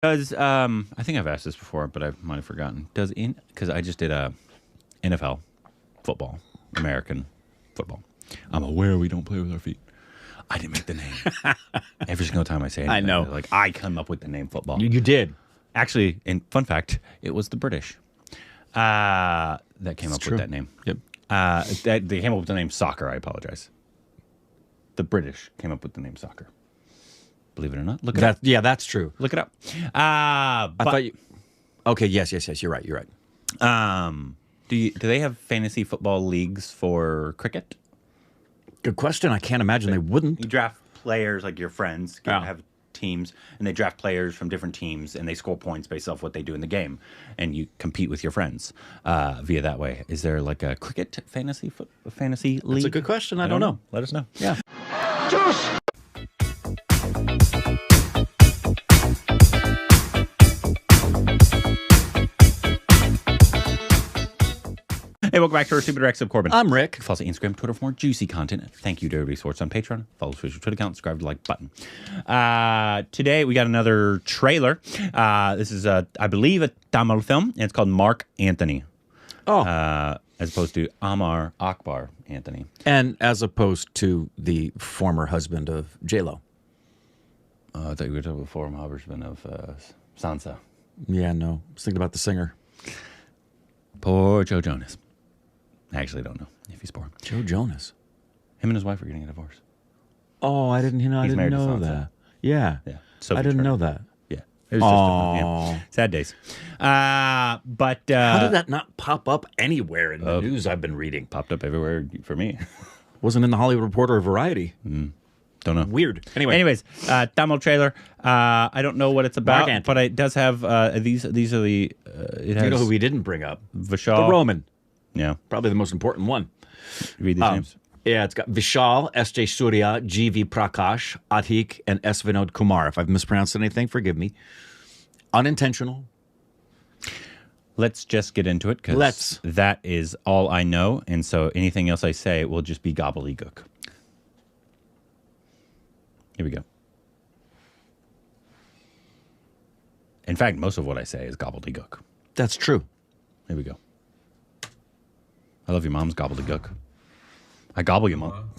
Does I think I've asked this before, but I might have forgotten. Because I just did a NFL football, American football. I'm aware we don't play with our feet. I didn't make the name. Every single time I say anything, I know. like I come up with the name football. You did. Actually, in fun fact, it was the British that came up with that name. Yep. They came up with the name soccer. I apologize. The British came up with the name soccer. Believe it or not, look it up. Yeah, that's true. Look it up. I thought you. Okay. Yes. You're right. Do they have fantasy football leagues for cricket? Good question. I can't imagine they wouldn't. You draft players like your friends have teams, and they draft players from different teams, and they score points based off what they do in the game, and you compete with your friends via that way. Is there like a cricket fantasy league? That's a good question. I don't know. Let us know. Yeah. Hey, welcome back to our Stupid Rex of Corbin. I'm Rick. Follow us on Instagram, Twitter for more juicy content. Thank you to everybody who supports on Patreon. Follow us on Twitter account, subscribe to the like button. Today, we got another trailer. This is, I believe, a Tamil film, and it's called Mark Antony. Oh. As opposed to Amar Akbar Anthony. And as opposed to the former husband of J-Lo. I thought you were talking about the former husband of Sansa. Yeah, no. I was thinking about the singer. Poor Joe Jonas. I actually don't know if he's poor. Joe Jonas. Him and his wife are getting a divorce. Oh, I didn't know that. Yeah. I didn't know that. Yeah. It was just sad days. But how did that not pop up anywhere in the news I've been reading? Popped up everywhere for me. Wasn't in the Hollywood Reporter or Variety. Don't know. Weird. Anyways, Tamil trailer. I don't know what it's about, but it does have these are the. It has, you know who we didn't bring up? Vishal. The Roman. Yeah. Probably the most important one. Read these names. Yeah, it's got Vishal, S.J. Suryah, G.V. Prakash, Adhik, and S.Vinod Kumar. If I've mispronounced anything, forgive me. Unintentional. Let's just get into it, because that is all I know, and so anything else I say will just be gobbledygook. Here we go. In fact, most of what I say is gobbledygook. That's true. Here we go. I love your mom's gobbledygook. I gobble your mom.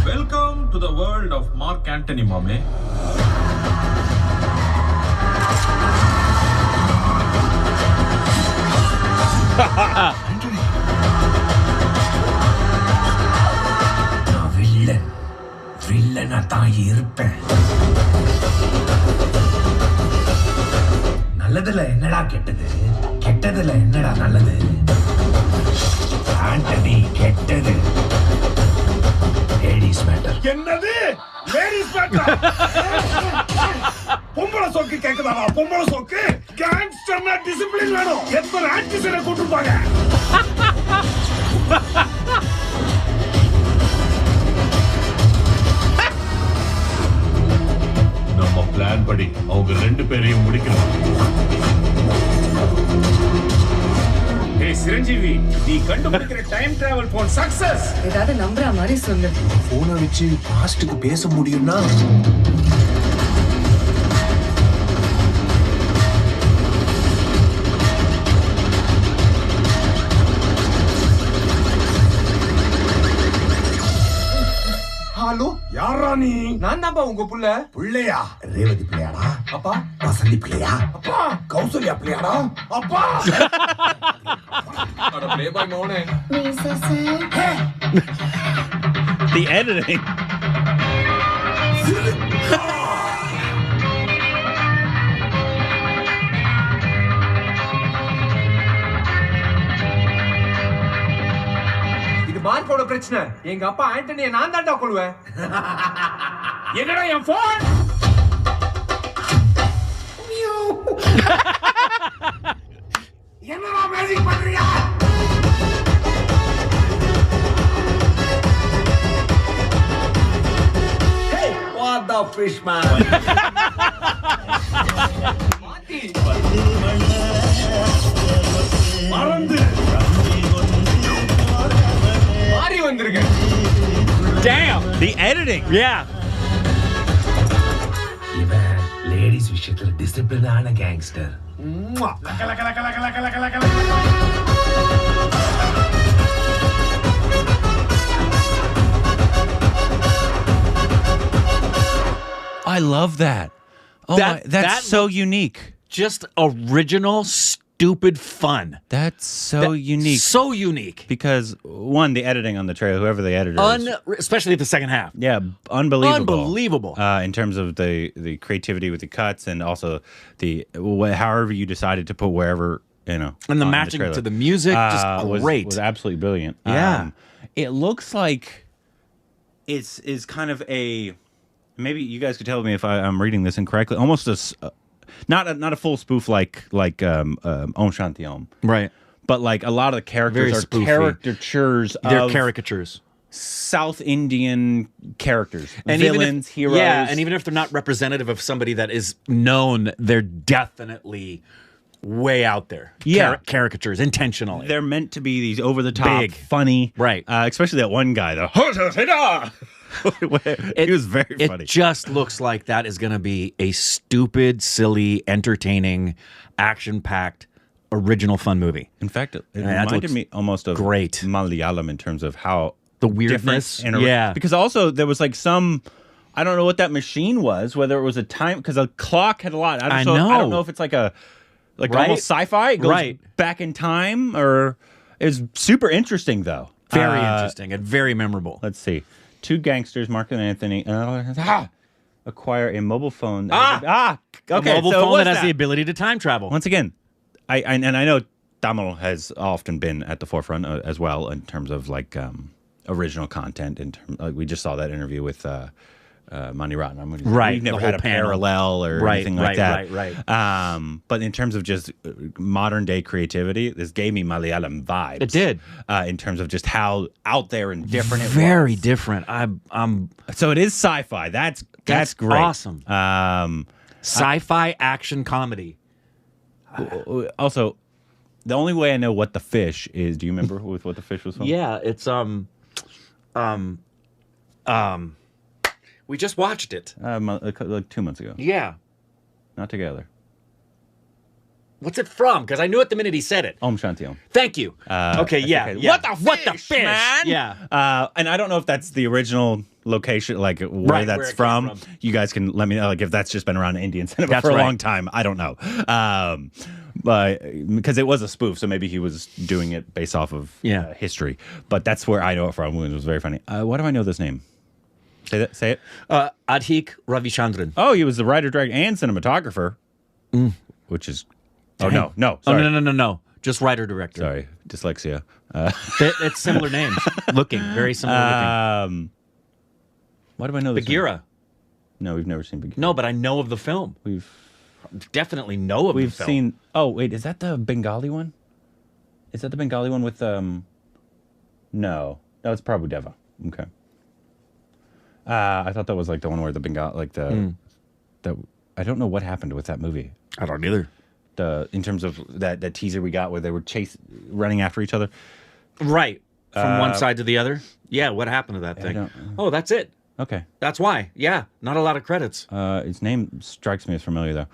Welcome to the world of Mark Antony, mommy. வில்லனா தான் இருப்பேன். நல்லதுல என்னடா கெட்டது, கெட்டதுல என்னடா நல்லது? Antony கெட்டது. Ladies matter. என்னது? Ladies matter. பொம்பளை சோக்கு கேக்குதாடா? பொம்பளை சோக்கு கேங்ஸ்டர்னா டிசிப்ளின் வேணும். எத்தனை ஆன்டிசனை கூட்டிருப்பாங்க? நம்ம பிளான் படி அவங்க ரெண்டு பேரையும் முடிக்கணும். ஏய் சிரஞ்சீவி, நீ கண்டுபிடிக்கிற டைம் டிராவல் போன் சக்சஸ். ஏதாவது நம்புற மாதிரி சொல்லு. போனை வச்சு பாஸ்டுக்கு பேச முடியும்னா ஹலோ யாரா நீ? நான் தான்ப்பா உங்க புள்ள. புள்ளையா? ரேவதி பிள்ளையாடா? அப்பா வசந்தி பிள்ளையா? அப்பா கௌசல்யா பிள்ளையாடா? அப்பா அட ப்ளே பாய் மோனே. The editing. மார்க்கோட பிரச்சனை. எங்க அப்பா ஆண்டனியை நான் தான்டா கொள்வேன். என்னடா என் போன்? என்னடா மேஜிக் பண்றியா? Hey, what the fish man? மறந்து வந்திருக்கேன். Damn. The editing. Yeah. இவன் லேடிஸ் விஷயத்துல டிசிப்ளினான gangster. I love that. Oh, that's so unique. Just original, stupid fun. That's so unique. So unique. Because one, the editing on the trailer, whoever the editor is, Especially the second half. yeah, unbelievable. Unbelievable. In terms of the creativity with the cuts and also however you decided to put wherever, you know, And the matching to the music, just great. was absolutely brilliant. Yeah. It looks like is kind of a, maybe you guys could tell me if I'm reading this incorrectly, almost not a full spoof like Om Shanti Om. Right. But like a lot of the characters Very are spoofy. caricatures They're of caricatures. South Indian characters, And villains, heroes. Yeah, and even if they're not representative of somebody that is known, they're definitely way out there. Yeah. Caricatures, intentionally. They're meant to be these over the top, Big. funny, Right. Especially that one guy, he was very funny. It just looks like that is going to be a stupid, silly, entertaining, action-packed, original fun movie. In fact, it that reminded looks me almost of great. Malayalam in terms of how The weirdness, different yeah. Because also there was like some, I don't know what that machine was, whether it was a time, because a clock had a lot. I know. don't know if it's like Right? almost sci-fi. It goes Right. back in time, or it's super interesting though. Very interesting and very memorable. Let's see. Two gangsters, Mark and Anthony, acquire a mobile phone. Okay, A mobile so phone what's that has the ability to time travel. Once again, I know Tamil has often been at the forefront as well in terms of like original content. Like we just saw that interview with Mani Ratnam. Right, We've never the had a whole panel. parallel or anything like that. Right. But in terms of just modern day creativity, this gave me Malayalam vibes. It did. In terms of just how out there and different it Very was. different. I'm So it is sci-fi. That's great. awesome. Sci-fi action comedy. Also, the only way I know what the fish is. Do you remember with what the fish was from? Yeah, it's we just watched it. Like 2 months ago. Yeah. Not together. What's it from? Because I knew it the minute he said it. Om Shanti Om. Thank you. Okay, yeah. okay. Yeah. What the fish, man? Yeah. And I don't know if that's the original location, like where Right, that's where it from. came from. You guys can let me know, like if that's just been around Indian cinema That's for a right. long time. I don't know. But because it was a spoof, so maybe he was doing it based off of history. But that's where I know it from. It was very funny. Why do I know this name? Say it. Adhik Ravichandran. Oh, he was the writer, director, and cinematographer, which is. Oh no, sorry. Oh, no. Just writer director. Sorry, dyslexia. It's similar names. Very similar looking. Why do I know this? Bagheera. No, we've never seen Bagheera. No, but I know of the film. We've Definitely know of the film. seen. Oh wait, is that the Bengali one? Is that the Bengali one with No, it's Prabhu Deva. Okay. I thought that was like the one where the Bengal, like the I don't know what happened with that movie. I don't either. In terms of that teaser we got where they were running after each other. Right. From one side to the other. Yeah, what happened to that thing? Oh, that's it. Okay. That's why. Yeah, not a lot of credits. His name strikes me as familiar though.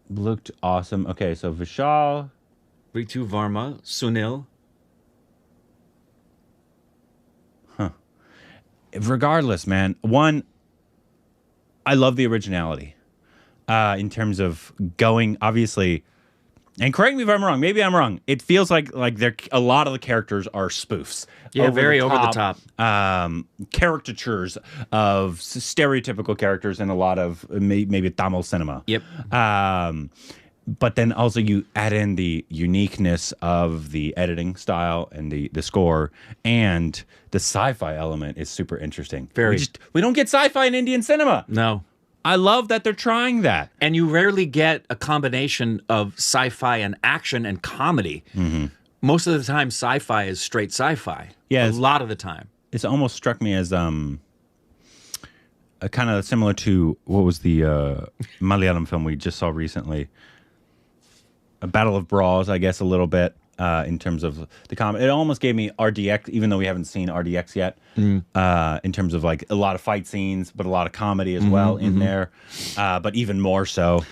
Looked awesome. Okay, so Vishal, Ritu Varma, Sunil. regardless, man. One, I love the originality. In terms of going, obviously, and correct me if I'm wrong. Maybe I'm wrong. It feels like a lot of the characters are spoofs. Yeah, very over the top. Caricatures of stereotypical characters in a lot of maybe Tamil cinema. Yep. But then also you add in the uniqueness of the editing style and the score, and the sci-fi element is super interesting. We don't get sci-fi in Indian cinema. No. I love that they're trying that. And you rarely get a combination of sci-fi and action and comedy. Mm-hmm. Most of the time, sci-fi is straight sci-fi. Yeah, a lot of the time. It's almost struck me as kind of similar to what was the Malayalam film we just saw recently, A Battle of Bras, I guess, a little bit. in terms of the comedy. It almost gave me RDX, even though we haven't seen RDX yet. In terms of like a lot of fight scenes, but a lot of comedy as well in there. But even more so.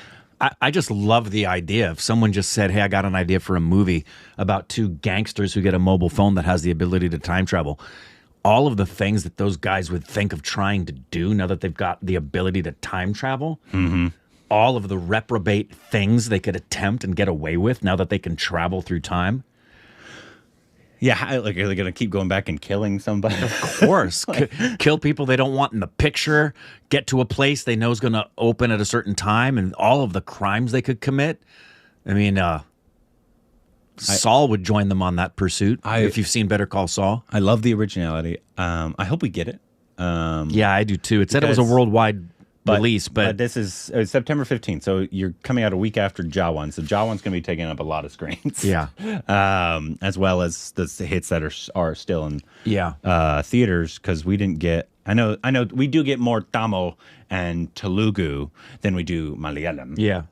I just love the idea. If someone just said, hey, I got an idea for a movie about two gangsters who get a mobile phone that has the ability to time travel, all of the things that those guys would think of trying to do now that they've got the ability to time travel, all of the reprobate things they could attempt and get away with now that they can travel through time. Yeah, like are they going to keep going back and killing somebody? Of course. Kill people they don't want in the picture, get to a place they know is going to open at a certain time, and all of the crimes they could commit. I mean, Saul would join them on that pursuit, if you've seen Better Call Saul. I love the originality. I hope we get it. Yeah, I do too. It said it was a worldwide release, but this is September 15th, so you're coming out a week after Jawan. So Jawan's going to be taking up a lot of screens. Yeah. As well as the hits that are still in theaters, because we didn't get. I know we do get more Tamil and Telugu than we do Malayalam. Yeah.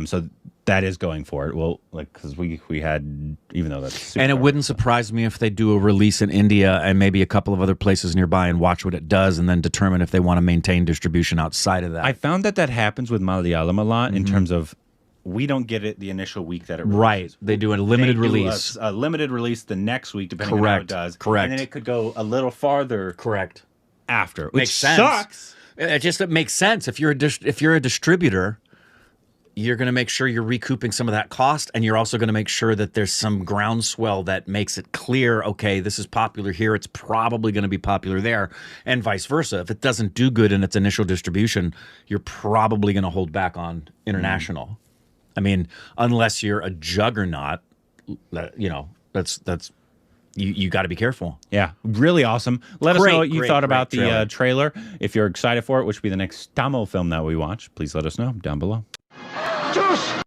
So that is going for it. Well, like because we had, even though that's super and it wouldn't surprise me if they do a release in India and maybe a couple of other places nearby and watch what it does and then determine if they want to maintain distribution outside of that. I found that happens with Malayalam a lot in terms of we don't get it the initial week that it releases. Right. They do a limited release. A limited release the next week, depending on how it does. Correct. And then it could go a little farther. Correct. After, which Makes sense. Sucks. It makes sense. If you're a distributor, you're going to make sure you're recouping some of that cost, and you're also going to make sure that there's some groundswell that makes it clear, okay, this is popular here, it's probably going to be popular there, and vice versa. If it doesn't do good in its initial distribution, you're probably going to hold back on international. I mean, unless you're a juggernaut, that's you got to be careful. Yeah, really awesome. Let us know what you thought about the trailer. trailer. If you're excited for it, which will be the next Tamil film that we watch, please let us know down below. Josh!